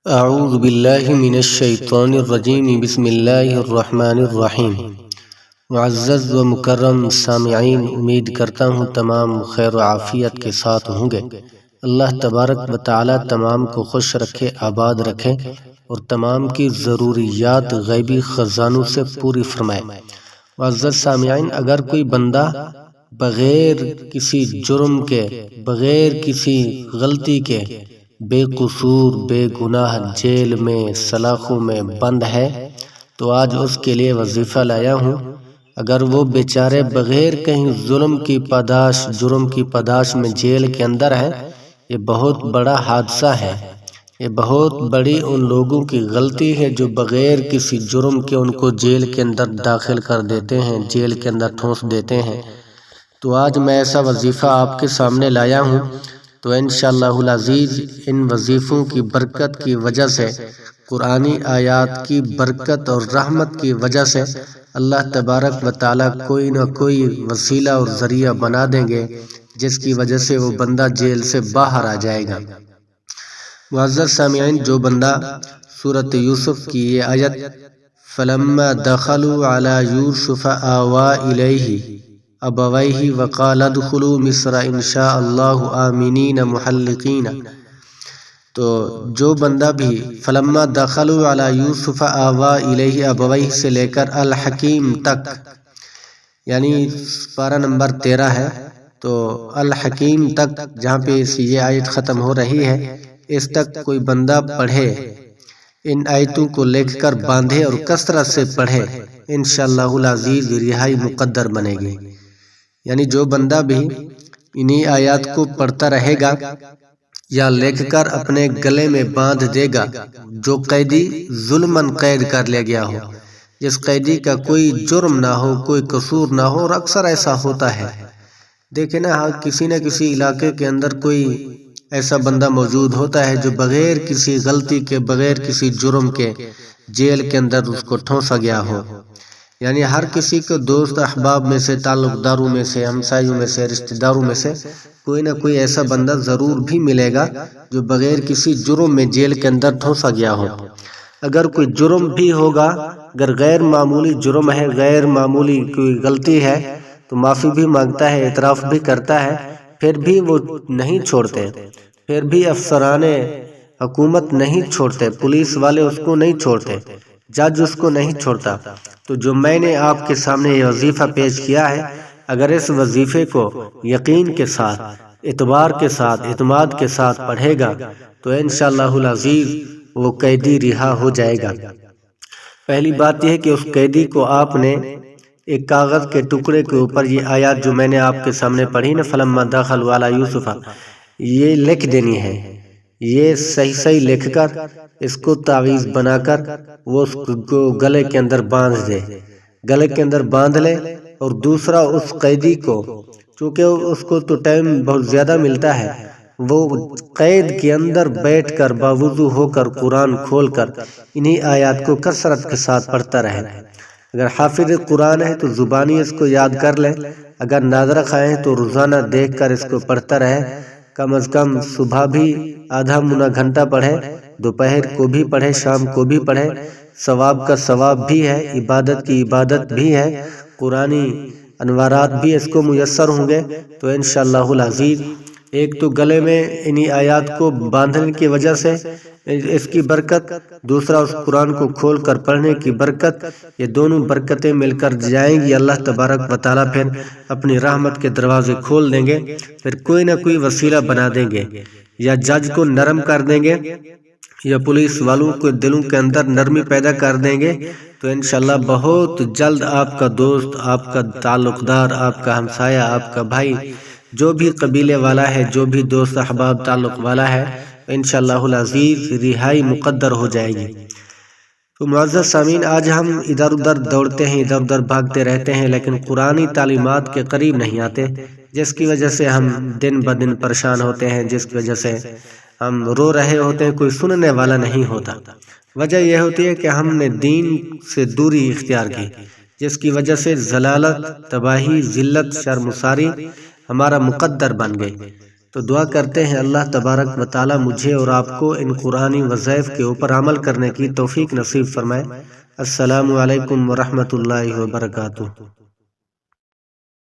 اعوذ باللہ من الشیطان الرجیم بسم اللہ الرحمن الرحیم۔ معزز و مکرم سامعین، امید کرتا ہوں تمام خیر و عافیت کے ساتھ ہوں گے۔ اللہ تبارک و تعالی تمام کو خوش رکھے، آباد رکھے اور تمام کی ضروریات غیبی خزانوں سے پوری فرمائے۔ معزز سامعین، اگر کوئی بندہ بغیر کسی جرم کے، بغیر کسی غلطی کے، بے قصور بے گناہ جیل میں سلاخوں میں بند ہے تو آج اس کے لیے وظیفہ لایا ہوں۔ اگر وہ بیچارے بغیر کہیں جرم کی پاداش میں جیل کے اندر ہے، یہ بہت بڑا حادثہ ہے۔ یہ بہت بڑی ان لوگوں کی غلطی ہے جو بغیر کسی جرم کے ان کو جیل کے اندر داخل کر دیتے ہیں، جیل کے اندر ٹھونس دیتے ہیں۔ تو آج میں ایسا وظیفہ آپ کے سامنے لایا ہوں، تو انشاءاللہ العزیز ان وظیفوں کی برکت کی وجہ سے، قرآنی آیات کی برکت اور رحمت کی وجہ سے اللہ تبارک و تعالی کوئی نہ کوئی وسیلہ اور ذریعہ بنا دیں گے جس کی وجہ سے وہ بندہ جیل سے باہر آ جائے گا۔ معزز سامعین، جو بندہ سورۃ یوسف کی یہ آیت فَلَمَّا دَخَلُوا عَلَى يُوسُفَ آوَى إِلَيْهِ أَبَوَيْهِ وَقَالَ ادْخُلُوا مِصْرَ إِنْ شَاءَ اللَّهُ آمِنِينَ مُحَلِّقِينَ، تو جو بندہ بھی فَلَمَّا دَخَلُوا عَلَى يُوسُفَ آوَى إِلَيْهِ أَبَوَيْهِ سے لے کر الحکیم تک، یعنی پارہ نمبر 13 ہے، تو الحکیم تک جہاں پہ یہ آیت ختم ہو رہی ہے، اس تک کوئی بندہ پڑھے، ان آیتوں کو لکھ کر باندھے اور کثرت سے پڑھے، انشاءاللہ العزیز رہائی مقدر بنے گی۔ یعنی جو بندہ بھی انہی آیات کو پڑھتا رہے گا یا لکھ کر اپنے گلے میں باندھ دے گا، جو قیدی ظلماً قید کر لیا گیا ہو، جس قیدی کا کوئی جرم نہ ہو، کوئی قصور نہ ہو، اور اکثر ایسا ہوتا ہے، دیکھیں نا، کسی نہ کسی علاقے کے اندر کوئی ایسا بندہ موجود ہوتا ہے جو بغیر کسی غلطی کے، بغیر کسی جرم کے جیل کے اندر اس کو ٹھونسا گیا ہو۔ یعنی ہر کسی کو دوست احباب میں سے، تعلق داروں میں سے، ہمسایوں میں سے، رشتہ داروں میں سے کوئی نہ کوئی ایسا بندہ ضرور بھی ملے گا جو بغیر کسی جرم میں جیل کے اندر ٹھونسا گیا ہو۔ اگر کوئی جرم بھی ہوگا، اگر غیر معمولی جرم ہے، غیر معمولی کوئی غلطی ہے، تو معافی بھی مانگتا ہے، اعتراف بھی کرتا ہے، پھر بھی وہ نہیں چھوڑتے، پھر بھی افسران حکومت نہیں چھوڑتے، پولیس والے اس کو نہیں چھوڑتے، جج اس کو نہیں چھوڑتا۔ تو جو میں نے آپ کے سامنے یہ وظیفہ پیش کیا ہے، اگر اس وظیفے کو یقین کے ساتھ، اعتبار کے ساتھ، اعتماد کے ساتھ پڑھے گا تو انشاءاللہ العزیز وہ قیدی رہا ہو جائے گا۔ پہلی بات یہ ہے کہ اس قیدی کو آپ نے ایک کاغذ کے ٹکڑے کے اوپر یہ آیات جو میں نے آپ کے سامنے پڑھی نا، فَلَمَّا دَخَلُوا عَلَى يُوسُفَ، یہ لکھ دینی ہے، یہ صحیح لکھ کر اس کو تعویذ بنا کر وہ اس کو گلے کے اندر باندھ دے، گلے کے اندر باندھ لے، اور دوسرا اس قیدی کو، چونکہ اس کو تو ٹائم بہت زیادہ ملتا ہے، وہ قید کے اندر بیٹھ کر باوضو ہو کر قرآن کھول کر انہی آیات کو کثرت کے ساتھ پڑھتا رہے۔ اگر حافظ قرآن ہے تو زبانی اس کو یاد کر لے، اگر ناظرہ خواہ ہے تو روزانہ دیکھ کر اس کو پڑھتا رہے، کم از کم صبح بھی آدھا مونا گھنٹہ پڑھے، دوپہر کو بھی پڑھے، شام کو بھی پڑھے، ثواب کا ثواب بھی ہے، عبادت کی عبادت بھی ہے، قرآنی انوارات بھی اس کو میسر ہوں گے۔ تو انشاءاللہ العزیز ایک تو گلے میں انہی آیات کو باندھنے کی وجہ سے اس کی برکت، دوسرا اس قرآن کو کھول کر پڑھنے کی برکت، یہ دونوں برکتیں مل کر جائیں گی۔ اللہ تبارک و تعالیٰ پھر اپنی رحمت کے دروازے کھول دیں گے، پھر کوئی نہ کوئی وسیلہ بنا دیں گے، یا جج کو نرم کر دیں گے، یا پولیس والوں کو دلوں کے اندر نرمی پیدا کر دیں گے، تو انشاءاللہ بہت جلد آپ کا دوست، آپ کا تعلق دار، آپ کا ہمسایہ، آپ کا بھائی، جو بھی قبیلے والا ہے، جو بھی دوست احباب تعلق والا ہے، انشاءاللہ العزیز رہائی مقدر ہو جائے گی۔ تو معزز سامعین، آج ہم ادھر ادھر دوڑتے ہیں، ادھر ادھر بھاگتے رہتے ہیں، لیکن قرآنی تعلیمات کے قریب نہیں آتے، جس کی وجہ سے ہم دن بدن پریشان ہوتے ہیں، جس کی وجہ سے ہم رو رہے ہوتے ہیں، کوئی سننے والا نہیں ہوتا۔ وجہ یہ ہوتی ہے کہ ہم نے دین سے دوری اختیار کی، جس کی وجہ سے ضلالت، تباہی، ذلت، شرمساری ہمارا مقدر بن گئی۔ تو دعا کرتے ہیں اللہ تبارک و تعالی مجھے اور آپ کو ان قرآنی وظائف کے اوپر عمل کرنے کی توفیق نصیب فرمائے۔ السلام علیکم ورحمۃ اللہ وبرکاتہ۔